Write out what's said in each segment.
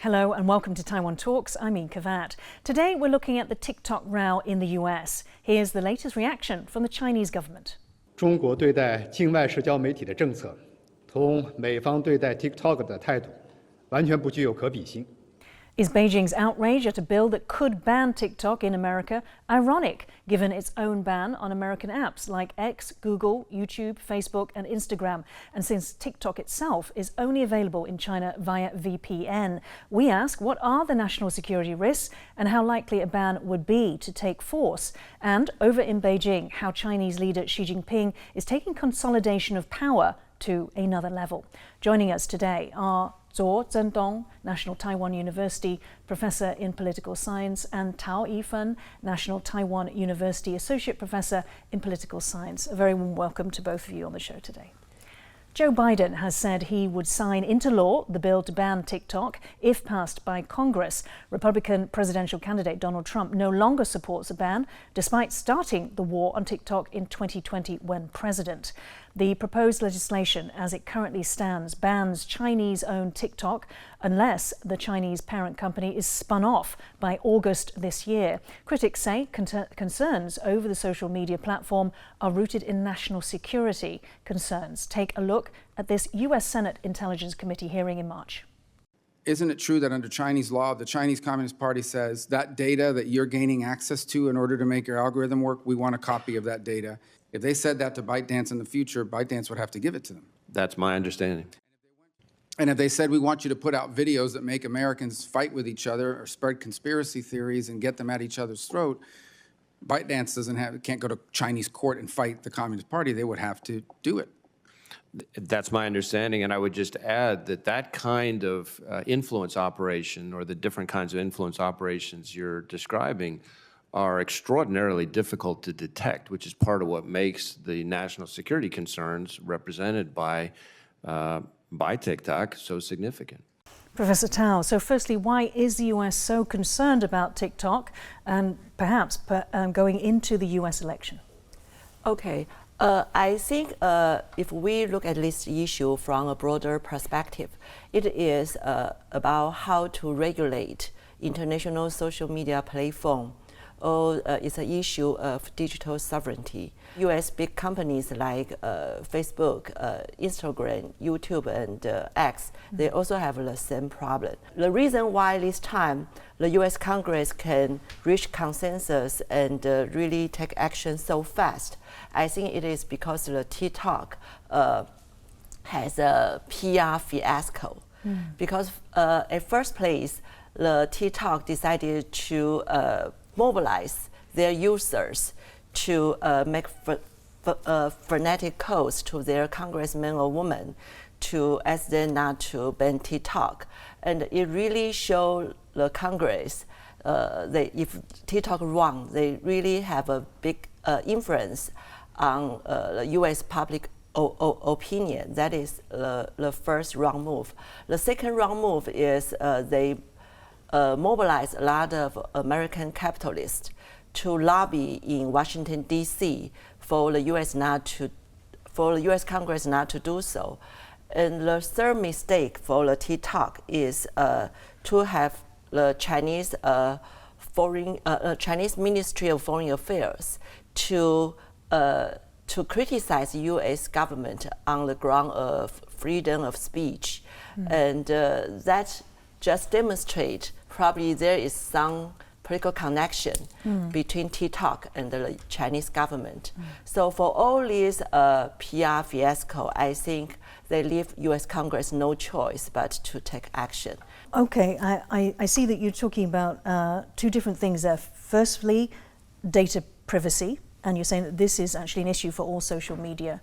Hello and welcome to Taiwan Talks. I'm Ian Kavat. Today we're looking at the TikTok row in the US. Here's the latest reaction from the Chinese government. 中国对待境外社交媒体的政策，同美方对待 TikTok 的态度，完全不具有可比性。 Is Beijing's outrage at a bill that could ban TikTok in America ironic, given its own ban on American apps like X, Google, YouTube, Facebook and Instagram? And since TikTok itself is only available in China via VPN, we ask what are the national security risks and how likely a ban would be to take force? And over in Beijing, how Chinese leader Xi Jinping is taking consolidation of power to another level. Joining us today are Tso Chen-dong, National Taiwan University Professor in Political Science, and Tao Yi-fen, National Taiwan University Associate Professor in Political Science. A very warm welcome to both of you on the show today. Joe Biden has said he would sign into law the bill to ban TikTok if passed by Congress. Republican presidential candidate Donald Trump no longer supports a ban, despite starting the war on TikTok in 2020 when president. The proposed legislation, as it currently stands, bans Chinese-owned TikTok unless the Chinese parent company is spun off by August this year. Critics say concerns over the social media platform are rooted in national security concerns. Take a look at this US Senate Intelligence Committee hearing in March. Isn't it true that under Chinese law, the Chinese Communist Party says that data that you're gaining access to in order to make your algorithm work, we want a copy of that data? If they said that to ByteDance in the future, ByteDance would have to give it to them. That's my understanding. And if they said, we want you to put out videos that make Americans fight with each other or spread conspiracy theories and get them at each other's throat, ByteDance can't go to Chinese court and fight the Communist Party. They would have to do it. That's my understanding, and I would just add that that kind of influence operation, or the different kinds of influence operations you're describing, are extraordinarily difficult to detect, which is part of what makes the national security concerns represented by TikTok so significant. Professor Tao, so firstly, why is the US so concerned about TikTok and perhaps going into the US election? Okay. I think if we look at this issue from a broader perspective, it is about how to regulate international social media platform. It's an issue of digital sovereignty. US big companies like Facebook, Instagram, YouTube, and X, they also have the same problem. The reason why this time the US Congress can reach consensus and really take action so fast, I think it is because the TikTok has a PR fiasco. Because at first place, the TikTok decided to mobilize their users to make frenetic calls to their congressman or woman to ask them not to ban TikTok. And it really showed the Congress that if TikTok wrong, they really have a big influence on the US public opinion. That is the first wrong move. The second wrong move is they mobilize a lot of American capitalists to lobby in Washington, D.C. for the U.S. Congress not to do so. And the third mistake for the TikTok is to have the Chinese Chinese Ministry of Foreign Affairs to criticize the U.S. government on the ground of freedom of speech, and that just demonstrate probably there is some political connection between TikTok and the Chinese government. So for all these PR fiasco, I think they leave U.S. Congress no choice but to take action. Okay, I see that you're talking about two different things there. Firstly, data privacy, and you're saying that this is actually an issue for all social media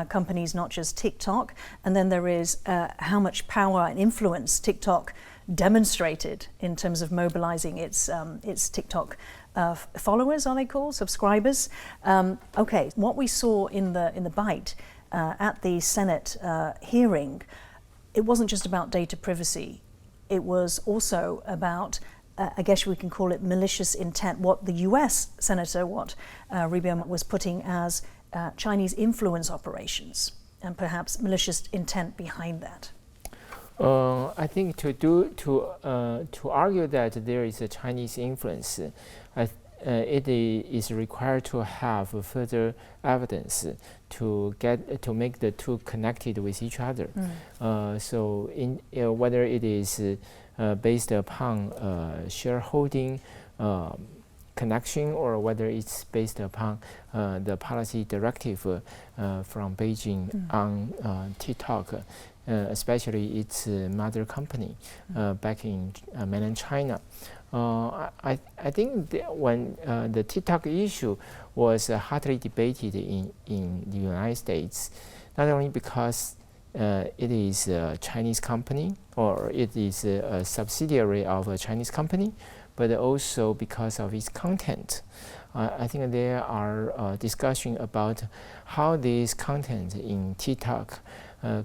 companies, not just TikTok. And then there is how much power and influence TikTok demonstrated in terms of mobilizing its TikTok followers, are they called, subscribers? Okay, what we saw in the Byte at the Senate hearing, it wasn't just about data privacy. It was also about, I guess we can call it malicious intent, what the US Senator, what Rubio was putting as Chinese influence operations, and perhaps malicious intent behind that. I think to argue that there is a Chinese influence, it is required to have further evidence to make the two connected with each other. So whether it is based upon shareholding connection, or whether it's based upon the policy directive from Beijing on TikTok, especially its mother company back in mainland China. I think when the TikTok issue was hotly debated in the United States, not only because it is a Chinese company, or it is a subsidiary of a Chinese company, but also because of its content. I think there are discussions about how this content in TikTok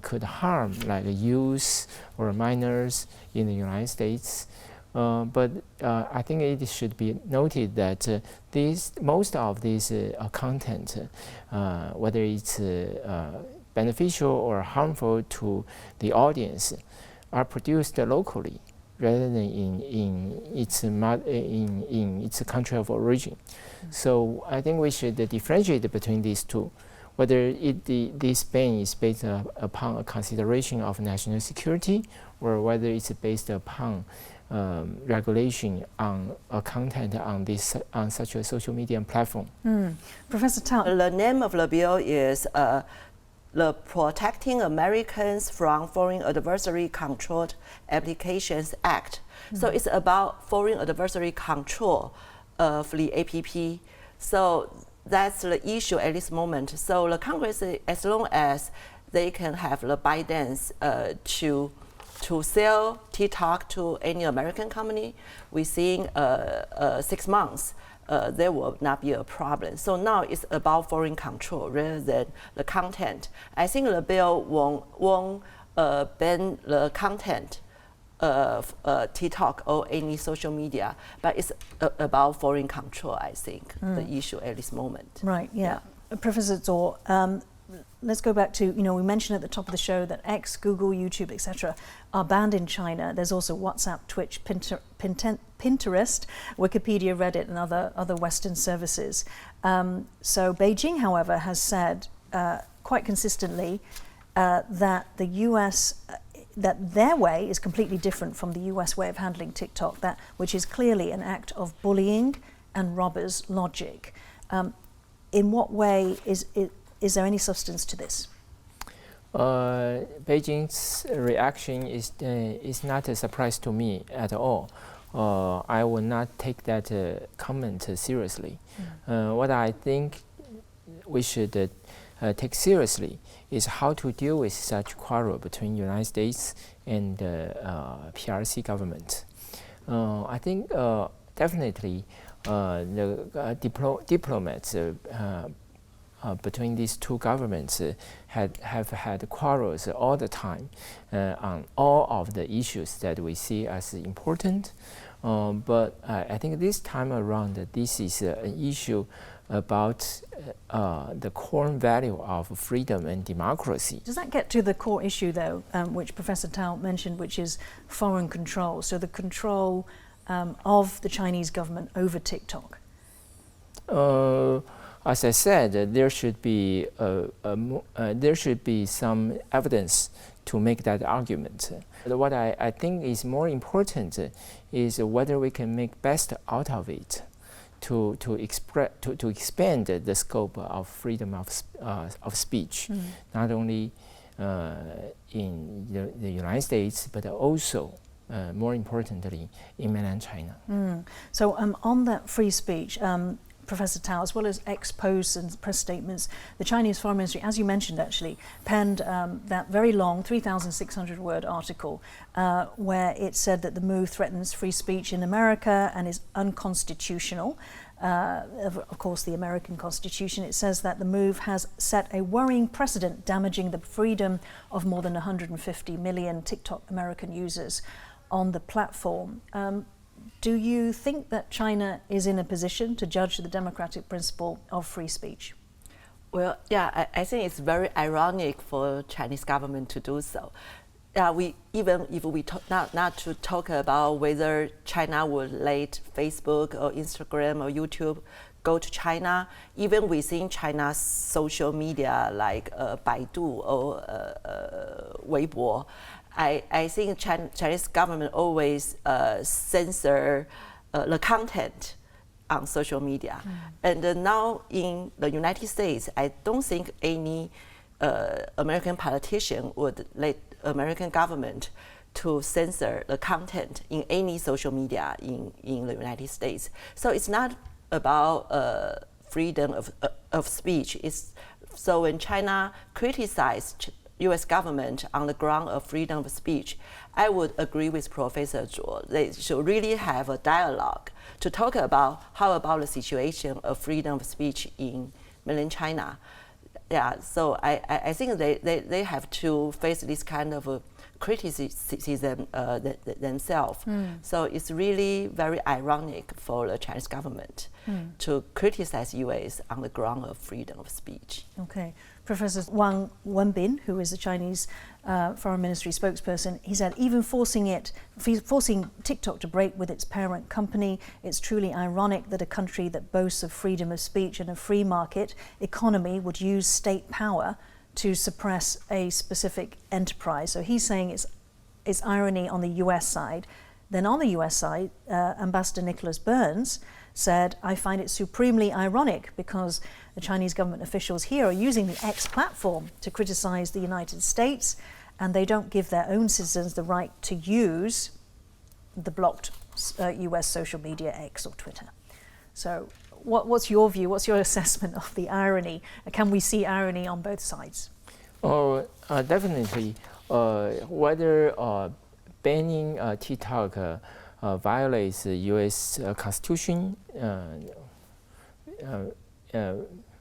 could harm like youth or minors in the United States. But I think it should be noted that most of this content, whether it's beneficial or harmful to the audience, are produced locally rather than in its country of origin. So I think we should differentiate between these two, whether this ban is based upon a consideration of national security, or whether it's based upon regulation on content on such a social media platform. Professor Tao. The name of the bill is the Protecting Americans from Foreign Adversary Controlled Applications Act. So it's about foreign adversary control of the APP. So that's the issue at this moment. So the Congress, as long as they can have the ByteDance to sell TikTok to any American company within 6 months, there will not be a problem. So now it's about foreign control rather than the content. I think the bill won't ban the content of TikTok or any social media, but it's about foreign control, I think, the issue at this moment. Right, yeah. Professor Tso, let's go back to, we mentioned at the top of the show that X, Google, YouTube, etc. are banned in China. There's also WhatsApp, Twitch, Pinterest, Wikipedia, Reddit, and other Western services. So Beijing, however, has said quite consistently that the US, that their way is completely different from the US way of handling TikTok, which is clearly an act of bullying and robbers' logic. In what way is there any substance to this? Beijing's reaction is not a surprise to me at all. I will not take that comment seriously. What I think we should take seriously is how to deal with such quarrel between the United States and the PRC government. I think definitely the diplomats between these two governments have had quarrels all the time on all of the issues that we see as important. But I think this time around, this is an issue about the core value of freedom and democracy. Does that get to the core issue, though, which Professor Tao mentioned, which is foreign control? So the control of the Chinese government over TikTok? As I said, there should be some evidence to make that argument. What I think is more important is whether we can make best out of it to expand the scope of freedom of speech, not only in the United States, but also more importantly in mainland China. So on that free speech, Professor Tao, as well as ex-posts and press statements, the Chinese Foreign Ministry, as you mentioned actually, penned that very long 3,600-word article where it said that the move threatens free speech in America and is unconstitutional. Of course, the American Constitution. It says that the move has set a worrying precedent, damaging the freedom of more than 150 million TikTok American users on the platform. Do you think that China is in a position to judge the democratic principle of free speech? Well, yeah, I think it's very ironic for Chinese government to do so. Yeah, even if we not to talk about whether China would let Facebook or Instagram or YouTube go to China, even within China's social media like Baidu or Weibo, I think Chinese government always censor the content on social media. And now in the United States, I don't think any American politician would let American government to censor the content in any social media in the United States. So it's not about freedom of speech. So when China criticized U.S. government on the ground of freedom of speech, I would agree with Professor Tso. They should really have a dialogue to talk about how about the situation of freedom of speech in mainland China. Yeah, so I think they have to face this kind of criticism themselves. So it's really very ironic for the Chinese government to criticize U.S. on the ground of freedom of speech. Okay. Professor Wang Wenbin, who is the Chinese Foreign Ministry spokesperson, he said even forcing TikTok to break with its parent company, it's truly ironic that a country that boasts of freedom of speech and a free market economy would use state power to suppress a specific enterprise. So he's saying it's irony on the US side. Then on the US side, Ambassador Nicholas Burns said, I find it supremely ironic because the Chinese government officials here are using the X platform to criticize the United States, and they don't give their own citizens the right to use the blocked US social media, X or Twitter. So what's your view? What's your assessment of the irony? Can we see irony on both sides? Oh, definitely. Whether banning TikTok violates the U.S. Constitution,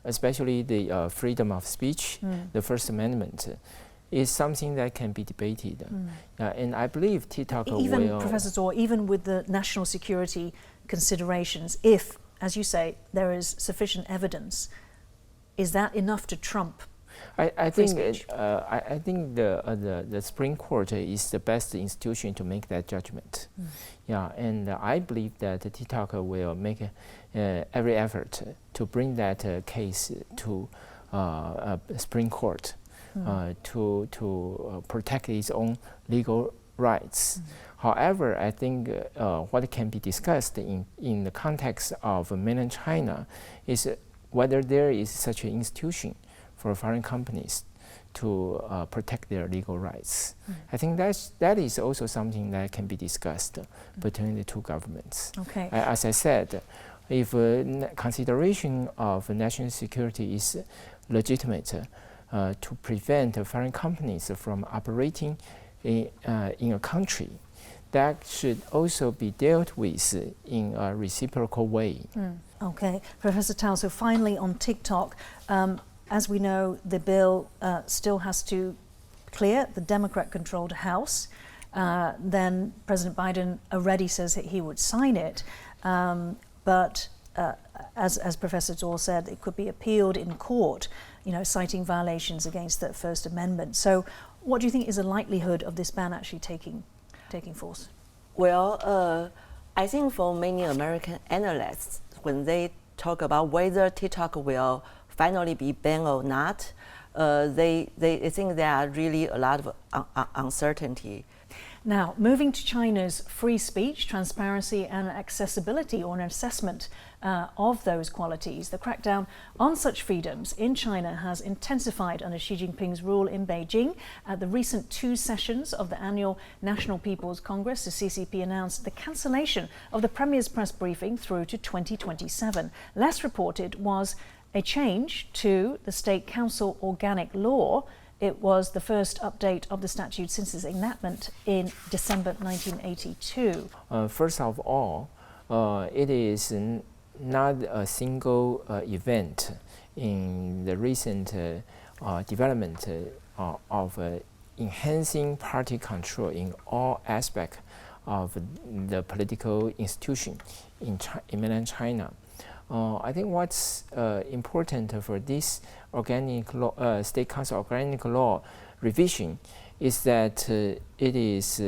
especially the freedom of speech, the First Amendment, is something that can be debated. And I believe TikTok will... Professor Tso, even with the national security considerations, if, as you say, there is sufficient evidence, is that enough to trump I think the Supreme Court is the best institution to make that judgment. Yeah, and I believe that TikTok will make every effort to bring that case to Supreme Court to protect its own legal rights. However, I think what can be discussed in the context of mainland China is whether there is such an institution for foreign companies to protect their legal rights. I think that is also something that can be discussed between the two governments. Okay. As I said, if consideration of national security is legitimate to prevent foreign companies from operating in a country, that should also be dealt with in a reciprocal way. Okay, Professor Tao, so finally on TikTok, as we know, the bill still has to clear the Democrat-controlled House. Then President Biden already says that he would sign it. But as Professor Tso said, it could be appealed in court, citing violations against the First Amendment. So what do you think is the likelihood of this ban actually taking force? Well, I think for many American analysts, when they talk about whether TikTok will finally be banned or not, they think there are really a lot of uncertainty. Now, moving to China's free speech, transparency and accessibility, or an assessment of those qualities, the crackdown on such freedoms in China has intensified under Xi Jinping's rule in Beijing. At the recent 2 sessions of the annual National People's Congress, the CCP announced the cancellation of the Premier's press briefing through to 2027. Less reported was a change to the State Council Organic Law. It was the first update of the statute since its enactment in December 1982. First of all, it is not a single event in the recent development of enhancing party control in all aspects of the political institution in mainland China. I think what's important for this organic law, State Council Organic Law revision is that it is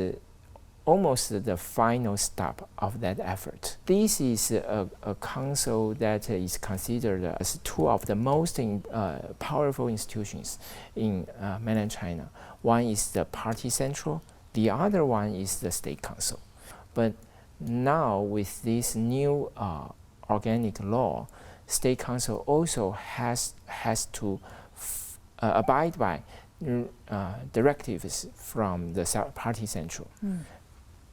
almost the final step of that effort. This is a council that is considered as two of the most powerful institutions in mainland China. One is the party central, the other one is the state council. But now with this new organic law, state council also has to abide by directives from the party central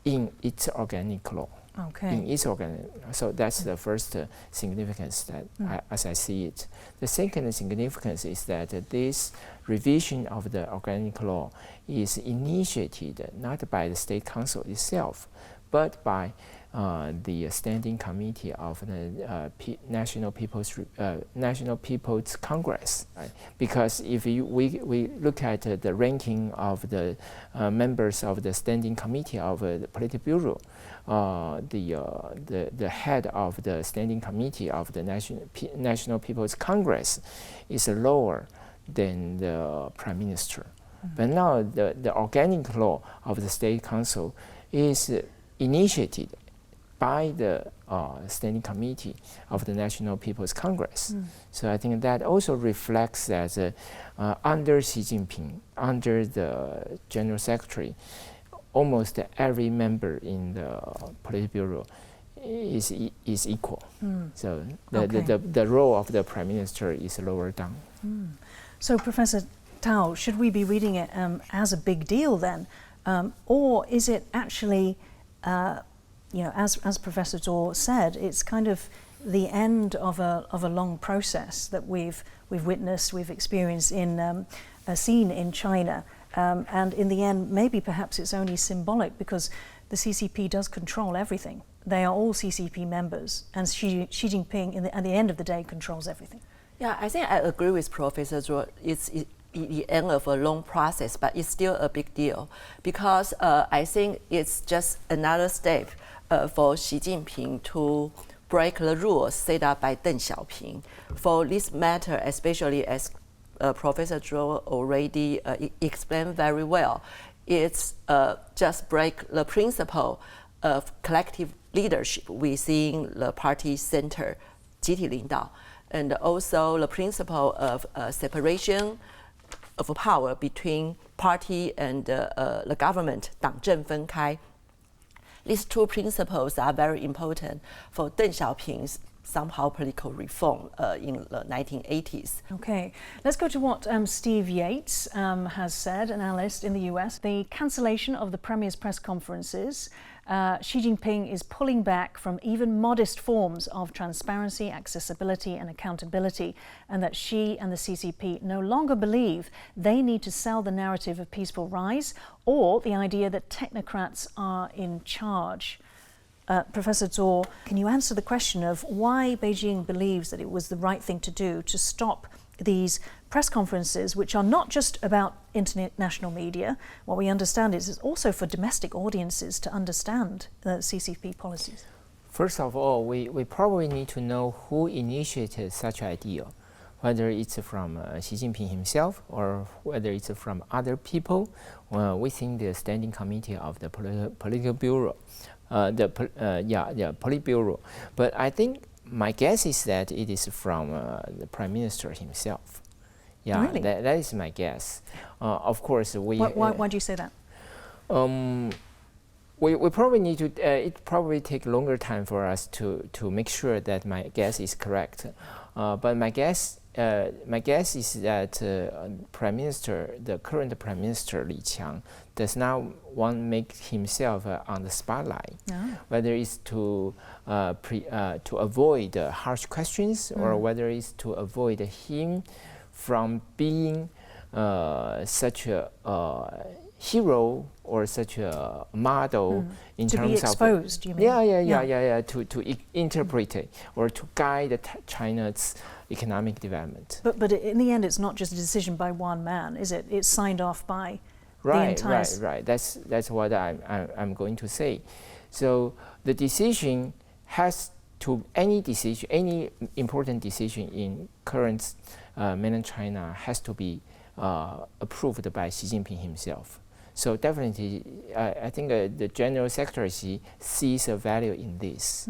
in its organic law. Okay. In its so that's the first significance that as I see it. The second significance is that this revision of the organic law is initiated not by the state council itself, but by the standing committee of the National People's Congress. Right? Because if we look at the ranking of the members of the standing committee of the Politburo, the head of the standing committee of the National People's Congress is lower than the prime minister. But now the organic law of the state council is initiated by the standing committee of the National People's Congress. So I think that also reflects that under Xi Jinping, under the General Secretary, almost every member in the Politburo is equal. So the role of the Prime Minister is lower down. So Professor Tao, should we be reading it as a big deal then? Or is it actually as Professor Tso said, it's kind of the end of a long process that we've witnessed, we've experienced seen in China, and in the end, maybe perhaps it's only symbolic because the CCP does control everything. They are all CCP members, and Xi Jinping, at the end of the day, controls everything. Yeah, I think I agree with Professor Tso. It's the end of a long process, but it's still a big deal because I think it's just another step for Xi Jinping to break the rules set up by Deng Xiaoping. For this matter, especially as Professor Tso already explained very well, it's just break the principle of collective leadership within the party center, 集体领导, and also the principle of separation of power between party and the government, 党政分开. These two principles are very important for Deng Xiaoping's somehow political reform in the 1980s. Okay, let's go to what Steve Yates has said, an analyst in the US. The cancellation of the Premier's press conferences, Xi Jinping is pulling back from even modest forms of transparency, accessibility and accountability, and that Xi and the CCP no longer believe they need to sell the narrative of peaceful rise or the idea that technocrats are in charge. Professor Tso, can you answer the question of why Beijing believes that it was the right thing to do to stop these press conferences, which are not just about international media? What we understand is it's also for domestic audiences to understand the CCP policies. First of all, we probably need to know who initiated such idea, whether it's from Xi Jinping himself or whether it's from other people within the standing committee of the political bureau. Politburo. But I think my guess is that it is from the Prime Minister himself. Yeah, really? that is my guess. Of course, we. Why do you say that? We probably need to. It probably take longer time for us to make sure that my guess is correct. But my guess is that Prime Minister, the current Prime Minister Li Qiang, does not want to make himself on the spotlight, whether it's to avoid harsh questions or whether it's to avoid him from being such a hero or such a model in to terms be exposed, of you mean? To interpret it or to guide China's economic development. But in the end, it's not just a decision by one man, is it? It's signed off by the entire. Right. That's what I'm going to say. So the decision has to any important decision in current mainland China has to be approved by Xi Jinping himself. So definitely, I think the General Secretary sees a value in this.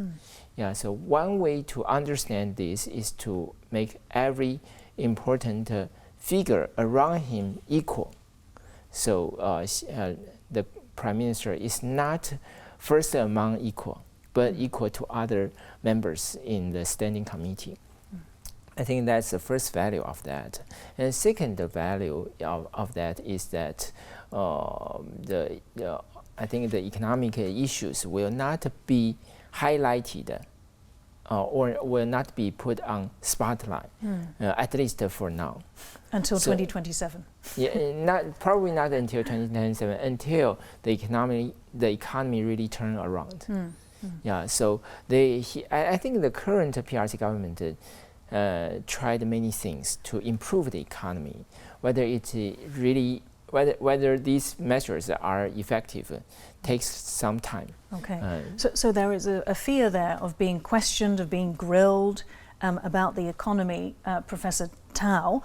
Yeah, so one way to understand this is to make every important figure around him equal. So the Prime Minister is not first among equal, but equal to other members in the standing committee. I think that's the first value of that. And the second value of that is that I think the economic issues will not be highlighted or will not be put on spotlight, at least for now. Until 2027. Yeah, probably not until 2027, until the economy really turn around. Yeah, so I think the current PRC government tried many things to improve the economy. Whether these measures are effective takes some time. Okay, so there is a fear there of being questioned, of being grilled about the economy, Professor Tao.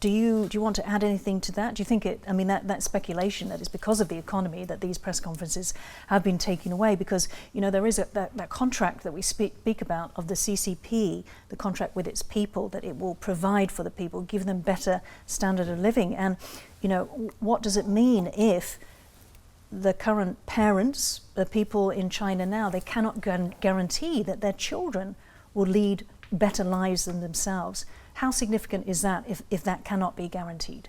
Do you want to add anything to that? Do you think that speculation that it's because of the economy that these press conferences have been taken away? Because there is that contract that we speak about of the CCP, the contract with its people, that it will provide for the people, give them better standard of living. And what does it mean if the current parents, the people in China now, they cannot guarantee that their children will lead better lives than themselves? How significant is that if that cannot be guaranteed?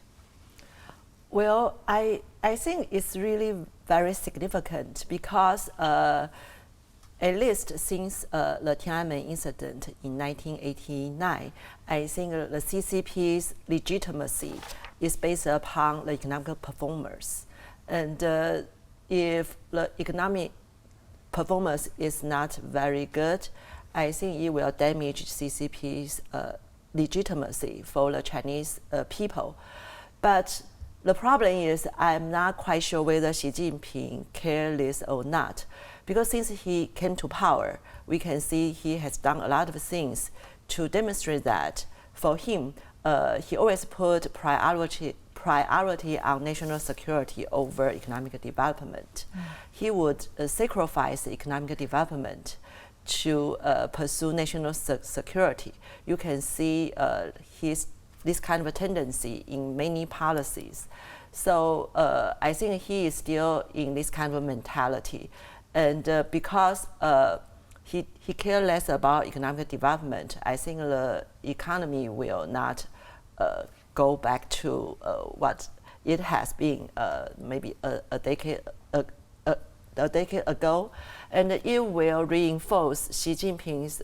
Well, I think it's really very significant because at least since the Tiananmen incident in 1989, I think the CCP's legitimacy is based upon the economic performance. And if the economic performance is not very good, I think it will damage CCP's legitimacy for the Chinese people. But the problem is I'm not quite sure whether Xi Jinping cares this or not. Because since he came to power, we can see he has done a lot of things to demonstrate that for him, he always put priority on national security over economic development. He would sacrifice economic development to pursue national security. You can see this kind of a tendency in many policies. So I think he is still in this kind of mentality. And because he cares less about economic development, I think the economy will not go back to what it has been maybe a decade ago, and it will reinforce Xi Jinping's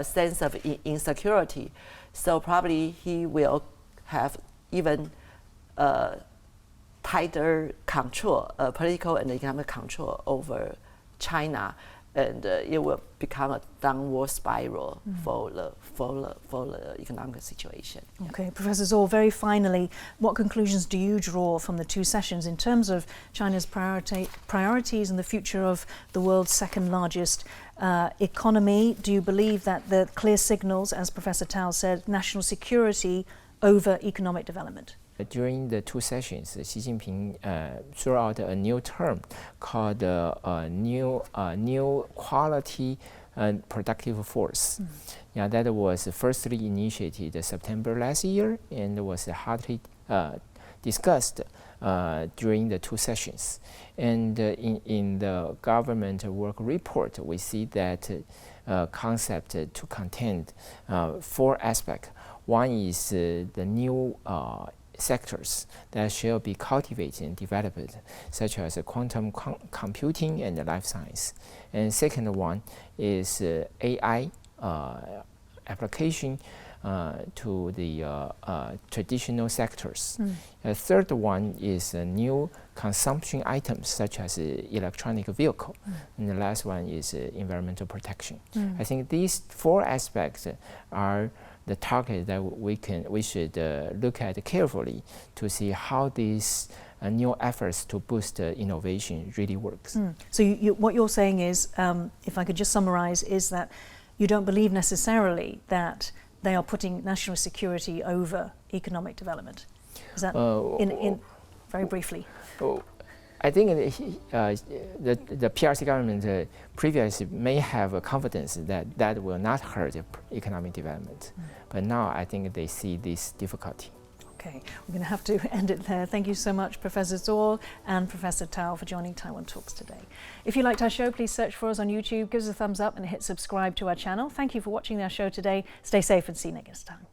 sense of insecurity. So probably he will have even tighter control, political and economic control over China, and it will become a downward spiral for the economic situation. Okay, Professor Tso, very finally, what conclusions do you draw from the two sessions in terms of China's priorities and the future of the world's second largest economy? Do you believe that the clear signals, as Professor Tao said, national security over economic development? During the two sessions, Xi Jinping threw out a new term called new quality and productive force. Yeah, that was firstly initiated September last year and was hotly discussed during the two sessions. And in the government work report, we see that concept to contend four aspects. One is the new sectors that shall be cultivated and developed, such as quantum computing and life science. And second one is AI application to the traditional sectors. The third one is new consumption items, such as electronic vehicle. And the last one is environmental protection. I think these four aspects are the target that we should look at carefully to see how these new efforts to boost innovation really works. So what you're saying is, if I could just summarize, is that you don't believe necessarily that they are putting national security over economic development. Is that very briefly. Oh, I think the PRC government previously may have a confidence that that will not hurt economic development, but now I think they see this difficulty. Okay, we're going to have to end it there. Thank you so much, Professor Tso and Professor Tao, for joining Taiwan Talks today. If you liked our show, please search for us on YouTube, give us a thumbs up and hit subscribe to our channel. Thank you for watching our show today. Stay safe and see you next time.